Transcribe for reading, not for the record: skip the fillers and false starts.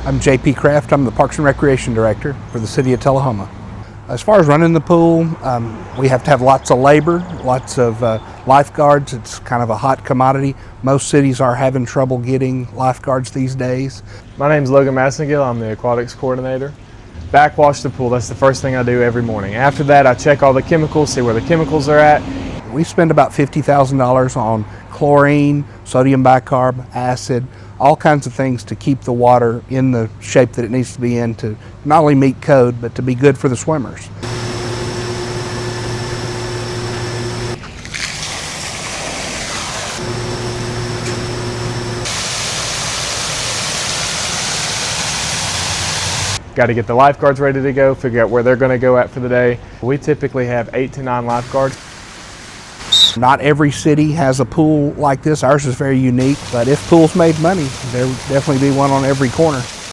I'm J.P. Kraft. I'm the Parks and Recreation Director for the City of Tullahoma. As far as running the pool, we have to have lots of labor, lots of lifeguards. It's kind of a hot commodity. Most cities are having trouble getting lifeguards these days. My name is Logan Massengale. I'm the Aquatics coordinator. Backwash the pool, that's the first thing I do every morning. After that, I check all the chemicals, see where the chemicals are at. We spend about $50,000 on chlorine, sodium bicarb, acid, all kinds of things to keep the water in the shape that it needs to be in to not only meet code, but to be good for the swimmers. Got to get the lifeguards ready to go, figure out where they're going to go at for the day. We typically have 8 to 9 lifeguards. Not every city has a pool like this. Ours is very unique, but if pools made money, there would definitely be one on every corner.